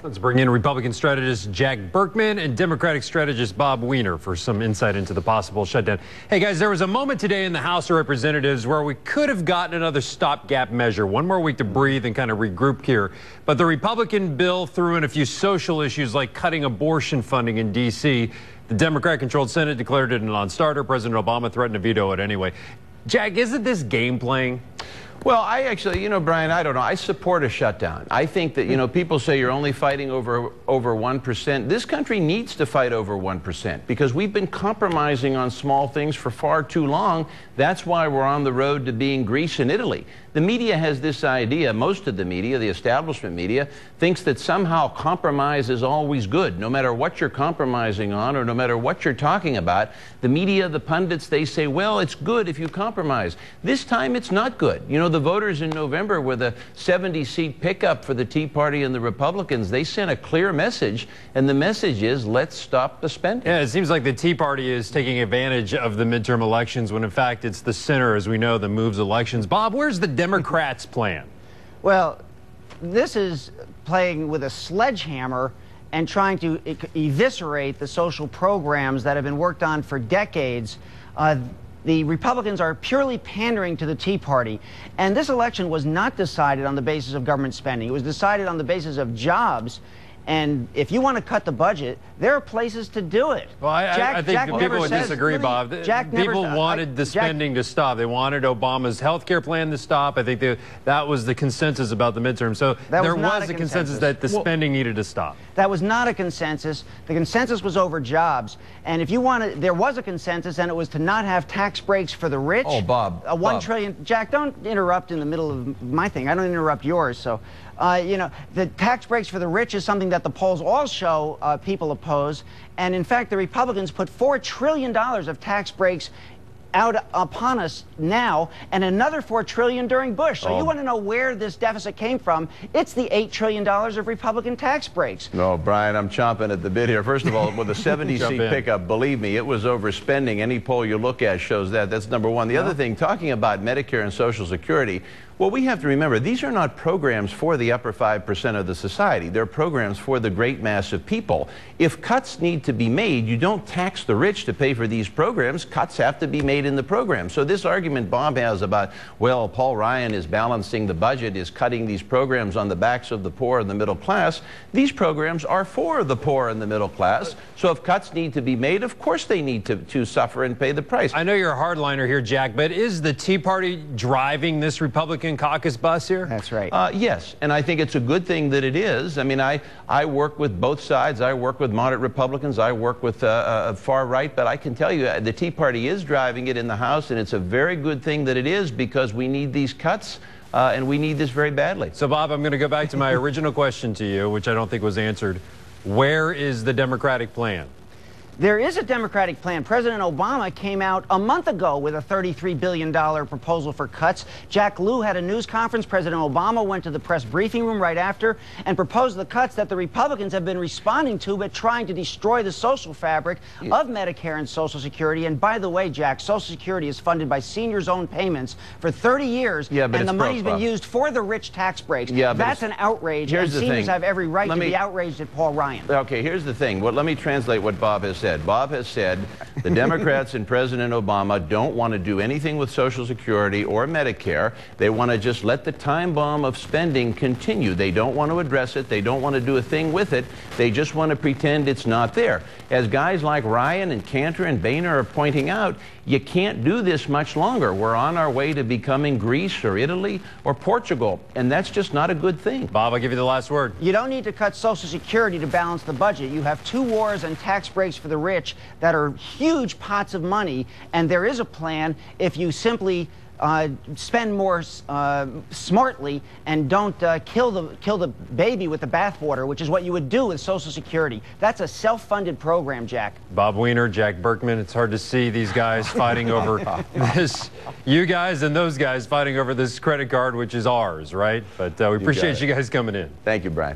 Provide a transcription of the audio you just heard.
Let's bring in Republican strategist Jack Burkman and Democratic strategist Bob Weiner for some insight into the possible shutdown. Hey guys, there was a moment today in the House of Representatives where we could have gotten another stopgap measure, one more week to breathe and kind of regroup here. But the Republican bill threw in a few social issues like cutting abortion funding in D.C. The Democrat-controlled Senate declared it a non-starter. President Obama threatened to veto it anyway. Jack, isn't this game playing? Well, I actually, Brian, I don't know. I support a shutdown. I think that, people say you're only fighting over 1%. This country needs to fight over 1% because we've been compromising on small things for far too long. That's why we're on the road to being Greece and Italy. The media has this idea, most of the media, the establishment media, thinks that somehow compromise is always good. No matter what you're compromising on or no matter what you're talking about, the media, the pundits, they say, well, it's good if you compromise. This time it's not good. The voters in November with a 70-seat pickup for the Tea Party and the Republicans, they sent a clear message, and the message is, let's stop the spending. Yeah, it seems like the Tea Party is taking advantage of the midterm elections when, in fact, it's the center, as we know, that moves elections. Bob, where's the Democrats' plan? Well, this is playing with a sledgehammer and trying to eviscerate the social programs that have been worked on for decades. The Republicans are purely pandering to the Tea Party. And this election was not decided on the basis of government spending. It was decided on the basis of jobs. And if you want to cut the budget, there are places to do it. Well, I think people would disagree, Bob. People wanted the spending to stop. They wanted Obama's health care plan to stop. I think that was the consensus about the midterm. So there was a consensus that the spending needed to stop. That was not a consensus. The consensus was over jobs. And if you wanted, there was a consensus, and it was to not have tax breaks for the rich. Oh, Bob. $1 trillion. Jack, don't interrupt in the middle of my thing. I don't interrupt yours. So, the tax breaks for the rich is something that the polls all show people oppose. And in fact, the Republicans put $4 trillion of tax breaks out upon us now, and another $4 trillion during Bush. So you want to know where this deficit came from? It's the $8 trillion of Republican tax breaks. No, Brian, I'm chomping at the bit here. First of all, with a 70-seat pickup, believe me, it was overspending. Any poll you look at shows that. That's number one. The other thing, talking about Medicare and Social Security, well, we have to remember, these are not programs for the upper 5% of the society. They're programs for the great mass of people. If cuts need to be made, you don't tax the rich to pay for these programs. Cuts have to be made in the program. So this argument Bob has about, well, Paul Ryan is balancing the budget, is cutting these programs on the backs of the poor and the middle class. These programs are for the poor and the middle class. So if cuts need to be made, of course they need to suffer and pay the price. I know you're a hardliner here, Jack, but is the Tea Party driving this Republican caucus bus here? That's right. Yes, and I think it's a good thing that it is. I mean, I work with both sides. I work with moderate Republicans. I work with far right, but I can tell you the Tea Party is driving it in the House, and it's a very good thing that it is because we need these cuts. And we need this very badly. So, Bob, I'm going to go back to my original question to you, which I don't think was answered. Where is the Democratic plan? There is a Democratic plan. President Obama came out a month ago with a $33 billion proposal for cuts. Jack Lew had a news conference. President Obama went to the press briefing room right after and proposed the cuts that the Republicans have been responding to, but trying to destroy the social fabric of Medicare and Social Security. And by the way, Jack, Social Security is funded by seniors' own payments for 30 years, and the money's been used for the rich tax breaks. That's an outrage, and seniors have every right to be outraged at Paul Ryan. Okay, here's the thing. Let me translate what Bob has said. Bob has said the Democrats and President Obama don't want to do anything with Social Security or Medicare. They want to just let the time bomb of spending continue. They don't want to address it. They don't want to do a thing with it. They just want to pretend it's not there. As guys like Ryan and Cantor and Weiner are pointing out, you can't do this much longer. We're on our way to becoming Greece or Italy or Portugal, and that's just not a good thing. Bob, I'll give you the last word. You don't need to cut Social Security to balance the budget. You have two wars and tax breaks for the rich that are huge pots of money, and there is a plan if you simply spend more smartly and don't kill the baby with the bathwater, which is what you would do with Social Security. That's a self-funded program, Jack. Bob Weiner, Jack Burkman. It's hard to see these guys fighting over this. You guys and those guys fighting over this credit card, which is ours, right? But we appreciate you guys coming in. Thank you, Brian.